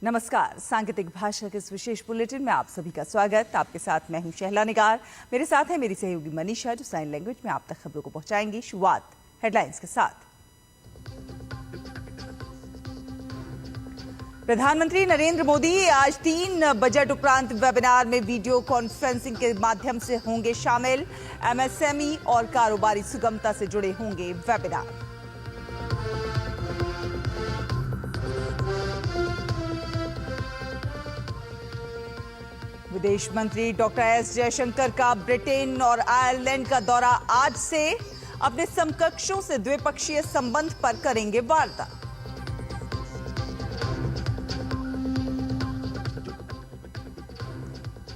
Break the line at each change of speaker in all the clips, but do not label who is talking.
नमस्कार। सांकेतिक भाषा के इस विशेष बुलेटिन में आप सभी का स्वागत। आपके साथ मैं हूं शहला निगार। मेरे साथ है मेरी सहयोगी मनीषा, जो साइन लैंग्वेज में आप तक खबरों को पहुंचाएंगी। शुरुआत हेडलाइंस के साथ। प्रधानमंत्री नरेंद्र मोदी आज 3 बजट उपरांत वेबिनार में वीडियो कॉन्फ्रेंसिंग के माध्यम से होंगे शामिल। एमएसएमई और कारोबारी सुगमता से जुड़े होंगे वेबिनार। विदेश मंत्री डॉक्टर एस जयशंकर का ब्रिटेन और आयरलैंड का दौरा आज से। अपने समकक्षों से द्विपक्षीय संबंध पर करेंगे वार्ता।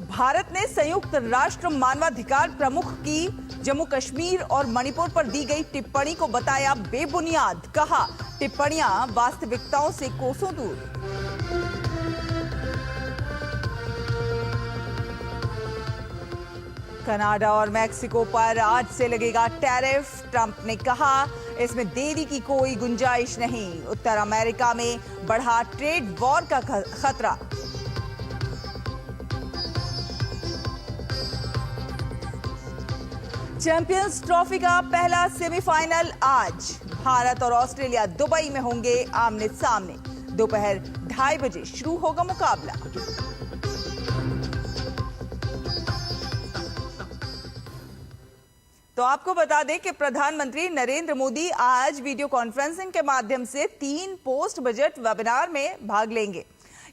भारत ने संयुक्त राष्ट्र मानवाधिकार प्रमुख की जम्मू कश्मीर और मणिपुर पर दी गई टिप्पणी को बताया बेबुनियाद। कहा, टिप्पणियां वास्तविकताओं से कोसों दूर। कनाडा और मैक्सिको पर आज से लगेगा टैरिफ। ट्रंप ने कहा, इसमें देरी की कोई गुंजाइश नहीं। उत्तर अमेरिका में बढ़ा ट्रेड वॉर का खतरा। चैंपियंस ट्रॉफी का पहला सेमीफाइनल आज। भारत और ऑस्ट्रेलिया दुबई में होंगे आमने सामने। दोपहर 2:30 बजे शुरू होगा मुकाबला। तो आपको बता दें कि प्रधानमंत्री नरेंद्र मोदी आज वीडियो कॉन्फ्रेंसिंग के माध्यम से 3 पोस्ट बजट वेबिनार में भाग लेंगे।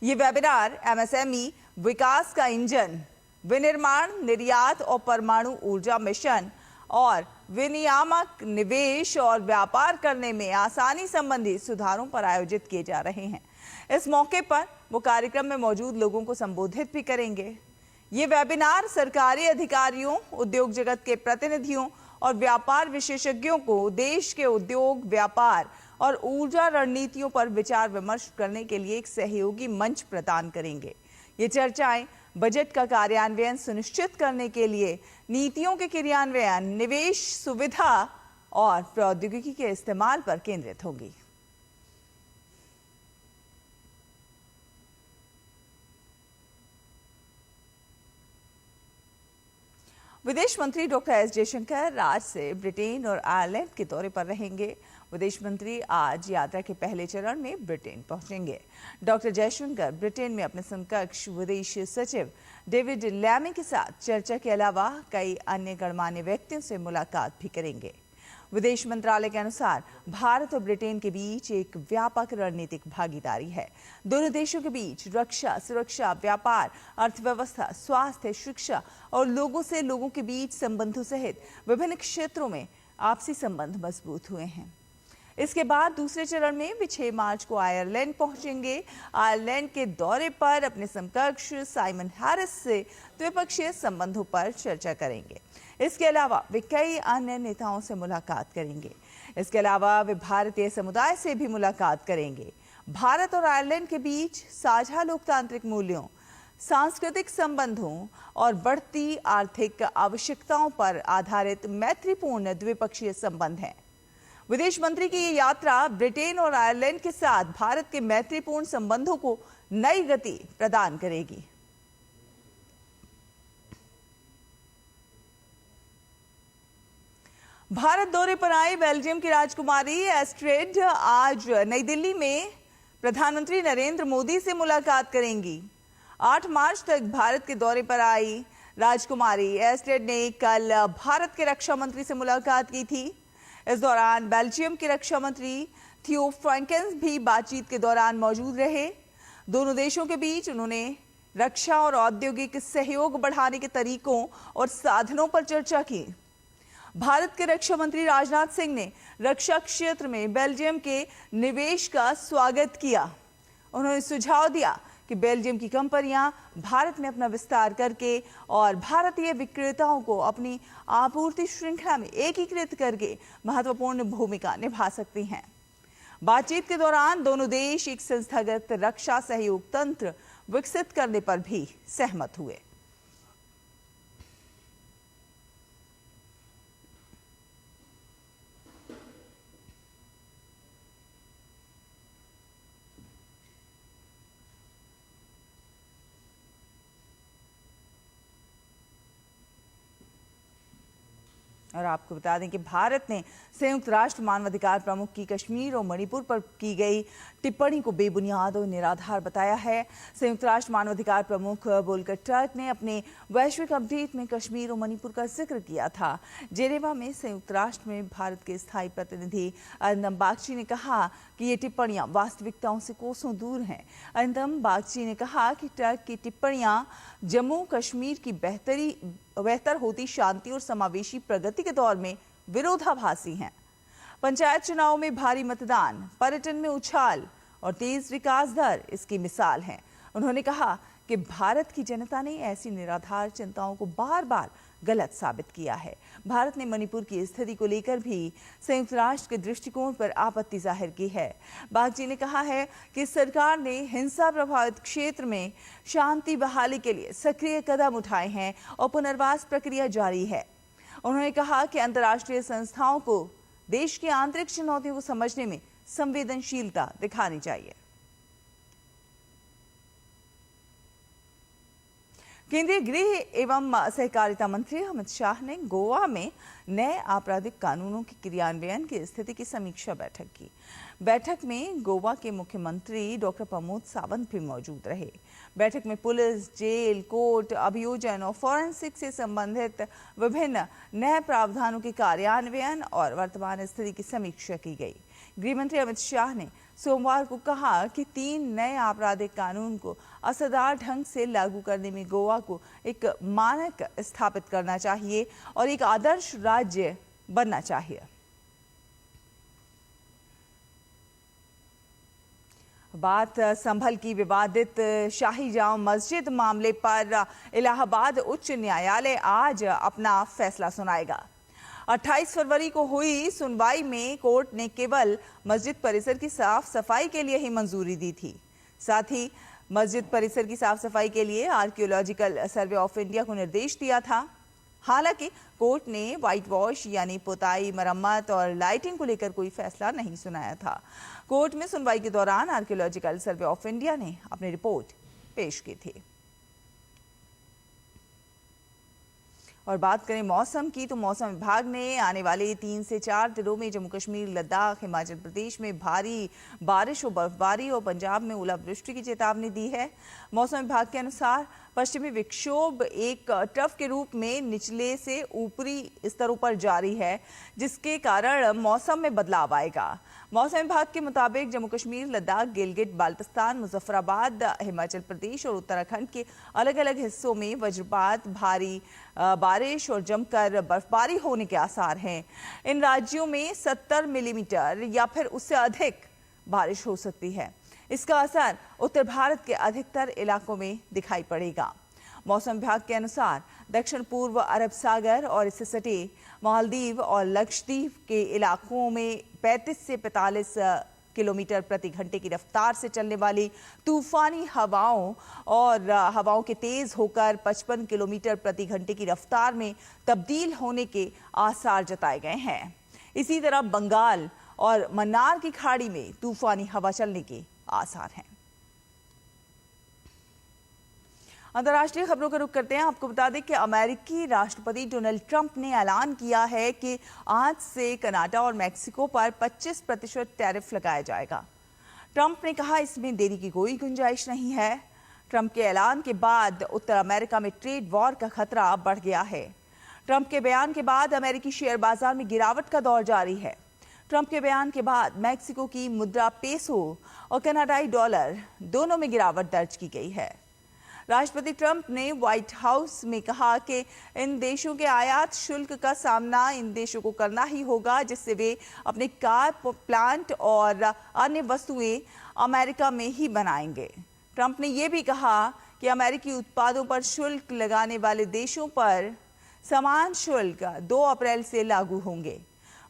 ये वेबिनार एमएसएमई, विकास का इंजन, विनिर्माण, निर्यात और परमाणु ऊर्जा मिशन और विनियामक निवेश और व्यापार करने में आसानी संबंधी सुधारों पर आयोजित किए जा रहे हैं। इस मौके पर वो कार्यक्रम में मौजूद लोगों को संबोधित भी करेंगे। ये वेबिनार सरकारी अधिकारियों, उद्योग जगत के प्रतिनिधियों और व्यापार विशेषज्ञों को देश के उद्योग, व्यापार और ऊर्जा रणनीतियों पर विचार विमर्श करने के लिए एक सहयोगी मंच प्रदान करेंगे। ये चर्चाएं बजट का कार्यान्वयन सुनिश्चित करने के लिए नीतियों के क्रियान्वयन, निवेश सुविधा और प्रौद्योगिकी के इस्तेमाल पर केंद्रित होंगी। विदेश मंत्री डॉक्टर एस जयशंकर आज से ब्रिटेन और आयरलैंड के दौरे पर रहेंगे। विदेश मंत्री आज यात्रा के पहले चरण में ब्रिटेन पहुंचेंगे। डॉक्टर जयशंकर ब्रिटेन में अपने समकक्ष विदेश सचिव डेविड लैमी के साथ चर्चा के अलावा कई अन्य गणमान्य व्यक्तियों से मुलाकात भी करेंगे। विदेश मंत्रालय के अनुसार भारत और ब्रिटेन के बीच एक व्यापक रणनीतिक भागीदारी है। दोनों देशों के बीच रक्षा, सुरक्षा, व्यापार, अर्थव्यवस्था, स्वास्थ्य, शिक्षा और लोगों से लोगों के बीच संबंधों सहित विभिन्न क्षेत्रों में आपसी संबंध मजबूत हुए हैं। इसके बाद दूसरे चरण में वे 6 मार्च को आयरलैंड पहुंचेंगे। आयरलैंड के दौरे पर अपने समकक्ष साइमन हैरिस से द्विपक्षीय संबंधों पर चर्चा करेंगे। इसके अलावा वे कई अन्य नेताओं से मुलाकात करेंगे। इसके अलावा वे भारतीय समुदाय से भी मुलाकात करेंगे। भारत और आयरलैंड के बीच साझा लोकतांत्रिक मूल्यों, सांस्कृतिक संबंधों और बढ़ती आर्थिक आवश्यकताओं पर आधारित मैत्रीपूर्ण द्विपक्षीय संबंध हैं। विदेश मंत्री की ये यात्रा ब्रिटेन और आयरलैंड के साथ भारत के मैत्रीपूर्ण संबंधों को नई गति प्रदान करेगी। भारत दौरे पर आई बेल्जियम की राजकुमारी एस्ट्रेड आज नई दिल्ली में प्रधानमंत्री नरेंद्र मोदी से मुलाकात करेंगी। 8 मार्च तक भारत के दौरे पर आई राजकुमारी एस्ट्रेड ने कल भारत के रक्षा मंत्री से मुलाकात की थी। इस दौरान बेल्जियम के रक्षा मंत्री थियो फ्रैंकेंस भी बातचीत के दौरान मौजूद रहे। दोनों देशों के बीच उन्होंने रक्षा और औद्योगिक सहयोग बढ़ाने के तरीकों और साधनों पर चर्चा की। भारत के रक्षा मंत्री राजनाथ सिंह ने रक्षा क्षेत्र में बेल्जियम के निवेश का स्वागत किया। उन्होंने सुझाव दिया कि बेल्जियम की कंपनियां भारत में अपना विस्तार करके और भारतीय विक्रेताओं को अपनी आपूर्ति श्रृंखला में एकीकृत करके महत्वपूर्ण भूमिका निभा सकती हैं। बातचीत के दौरान दोनों देश एक संस्थागत रक्षा सहयोग तंत्र विकसित करने पर भी सहमत हुए। और आपको बता दें कि भारत ने संयुक्त राष्ट्र मानवाधिकार प्रमुख की कश्मीर और मणिपुर पर की गई टिप्पणी को बेबुनियाद और निराधार बताया है। संयुक्त राष्ट्र मानवाधिकार प्रमुख वोल्कर टर्क ने अपने वैश्विक अपडेट में कश्मीर और मणिपुर का जिक्र किया था। जेनेवा में संयुक्त राष्ट्र में भारत के स्थायी प्रतिनिधि अरिंदम बागची ने कहा कि ये टिप्पणियां वास्तविकताओं से कोसों दूर हैं। अरिंदम बागची ने कहा कि टर्क की टिप्पणियां जम्मू कश्मीर की बेहतर होती शांति और समावेशी प्रगति के दौर में विरोधाभासी हैं। पंचायत चुनाव में भारी मतदान, पर्यटन में उछाल और तेज विकास दर इसकी मिसाल हैं। उन्होंने कहा कि भारत की जनता ने ऐसी निराधार चिंताओं को बार बार गलत साबित किया है। भारत ने मणिपुर की स्थिति को लेकर भी संयुक्त राष्ट्र के दृष्टिकोण पर आपत्ति जाहिर की है। बागची ने कहा है कि सरकार ने हिंसा प्रभावित क्षेत्र में शांति बहाली के लिए सक्रिय कदम उठाए हैं और पुनर्वास प्रक्रिया जारी है। उन्होंने कहा कि अंतर्राष्ट्रीय संस्थाओं को देश की आंतरिक चुनौतियों को समझने में संवेदनशीलता दिखानी चाहिए। केंद्रीय गृह एवं सहकारिता मंत्री अमित शाह ने गोवा में नए आपराधिक कानूनों के क्रियान्वयन की स्थिति की समीक्षा बैठक की। बैठक में गोवा के मुख्यमंत्री डॉक्टर प्रमोद सावंत भी मौजूद रहे। बैठक में पुलिस, जेल, कोर्ट, अभियोजन और फॉरेंसिक से संबंधित विभिन्न नए प्रावधानों के कार्यान्वयन और वर्तमान स्थिति की समीक्षा की गई। गृहमंत्री अमित शाह ने सोमवार को कहा कि 3 नए आपराधिक कानून को असरदार ढंग से लागू करने में गोवा को एक मानक स्थापित करना चाहिए और एक आदर्श राज्य बनना चाहिए। बात संभल की विवादित शाही जाम मस्जिद मामले पर इलाहाबाद उच्च न्यायालय आज अपना फैसला सुनाएगा। 28 फरवरी को हुई सुनवाई में कोर्ट ने केवल मस्जिद परिसर की साफ सफाई के लिए ही मंजूरी दी थी। साथ ही मस्जिद परिसर की साफ सफाई के लिए आर्कियोलॉजिकल सर्वे ऑफ इंडिया को निर्देश दिया था। हालांकि कोर्ट ने व्हाइट वॉश यानी पुताई, मरम्मत और लाइटिंग को लेकर कोई फैसला नहीं सुनाया था। कोर्ट में सुनवाई के दौरान आर्कियोलॉजिकल सर्वे ऑफ इंडिया ने अपनी रिपोर्ट पेश की थी। और बात करें मौसम की, तो मौसम विभाग ने आने वाले 3 से 4 दिनों में जम्मू कश्मीर, लद्दाख, हिमाचल प्रदेश में भारी बारिश और बर्फबारी और पंजाब में ओलावृष्टि की चेतावनी दी है। मौसम विभाग के अनुसार पश्चिमी विक्षोभ एक ट्रफ के रूप में निचले से ऊपरी स्तरों पर जारी है, जिसके कारण मौसम में बदलाव आएगा। मौसम विभाग के मुताबिक जम्मू कश्मीर, लद्दाख, गिलगित, बाल्टिस्तान, मुजफ्फराबाद, हिमाचल प्रदेश और उत्तराखंड के अलग अलग हिस्सों में वज्रपात, भारी बारिश और जमकर बर्फबारी होने के आसार हैं। इन राज्यों में 70 मिलीमीटर या फिर उससे अधिक बारिश हो सकती है। इसका असर उत्तर भारत के अधिकतर इलाकों में दिखाई पड़ेगा। मौसम विभाग के अनुसार दक्षिण पूर्व अरब सागर और इससे सटे मालदीव और लक्षद्वीप के इलाकों में 35 से 45 किलोमीटर प्रति घंटे की रफ्तार से चलने वाली तूफानी हवाओं और हवाओं के तेज होकर 55 किलोमीटर प्रति घंटे की रफ्तार में तब्दील होने के आसार जताए गए हैं। इसी तरह बंगाल और मन्नार की खाड़ी में तूफानी हवा चलने के आसार हैं। अंतर्राष्ट्रीय खबरों का रुख करते हैं। आपको बता दें कि अमेरिकी राष्ट्रपति डोनाल्ड ट्रंप ने ऐलान किया है कि आज से कनाडा और मैक्सिको पर 25% टैरिफ लगाया जाएगा। ट्रंप ने कहा इसमें देरी की कोई गुंजाइश नहीं है। ट्रंप के ऐलान के बाद उत्तर अमेरिका में ट्रेड वॉर का खतरा बढ़ गया है। ट्रंप के बयान के बाद अमेरिकी शेयर बाजार में गिरावट का दौर जारी है। ट्रंप के बयान के बाद मैक्सिको की मुद्रा पेसो और कनाडाई डॉलर दोनों में गिरावट दर्ज की गई है। राष्ट्रपति ट्रंप ने व्हाइट हाउस में कहा कि इन देशों के आयात शुल्क का सामना इन देशों को करना ही होगा, जिससे वे अपने कार, प्लांट और अन्य वस्तुएं अमेरिका में ही बनाएंगे। ट्रंप ने यह भी कहा कि अमेरिकी उत्पादों पर शुल्क लगाने वाले देशों पर समान शुल्क 2 अप्रैल से लागू होंगे।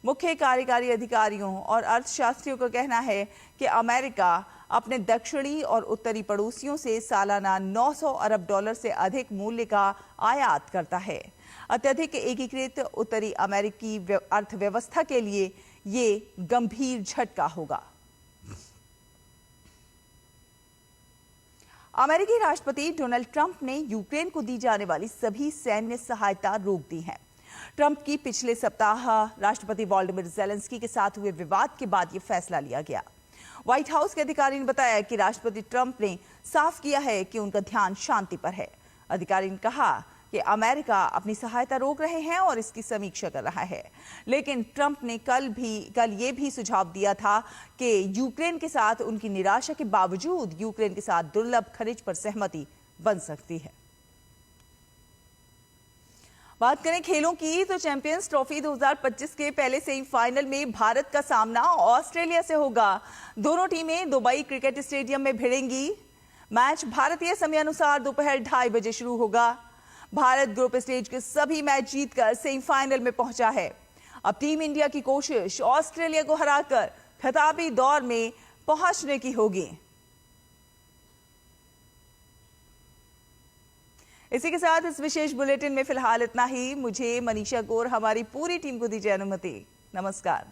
मुख्य कार्यकारी अधिकारियों और अर्थशास्त्रियों का कहना है कि अमेरिका अपने दक्षिणी और उत्तरी पड़ोसियों से सालाना 900 अरब डॉलर से अधिक मूल्य का आयात करता है। अत्यधिक एकीकृत उत्तरी अमेरिकी अर्थव्यवस्था के लिए ये गंभीर झटका होगा। अमेरिकी राष्ट्रपति डोनाल्ड ट्रंप ने यूक्रेन को दी जाने वाली सभी सैन्य सहायता रोक दी है। ट्रंप की पिछले सप्ताह राष्ट्रपति वोलोदिमीर ज़ेलेंस्की के साथ हुए विवाद के बाद यह फैसला लिया गया। व्हाइट हाउस के अधिकारी ने बताया कि राष्ट्रपति ट्रंप ने साफ किया है कि उनका ध्यान शांति पर है। अधिकारी ने कहा कि अमेरिका अपनी सहायता रोक रहे हैं और इसकी समीक्षा कर रहा है। लेकिन ट्रंप ने कल ये भी सुझाव दिया था कि यूक्रेन के साथ उनकी निराशा के बावजूद यूक्रेन के साथ दुर्लभ खनिज पर सहमति बन सकती है। बात करें खेलों की तो चैंपियंस ट्रॉफी 2025 के पहले सेमीफाइनल में भारत का सामना ऑस्ट्रेलिया से होगा। दोनों टीमें दुबई क्रिकेट स्टेडियम में भिड़ेंगी। मैच भारतीय समय अनुसार दोपहर 2:30 बजे शुरू होगा। भारत ग्रुप स्टेज के सभी मैच जीतकर सेमीफाइनल में पहुंचा है। अब टीम इंडिया की कोशिश ऑस्ट्रेलिया को हराकर खिताबी दौर में पहुंचने की होगी। इसी के साथ इस विशेष बुलेटिन में फिलहाल इतना ही। मुझे, मनीषा गौर, हमारी पूरी टीम को दीजिए अनुमति। नमस्कार।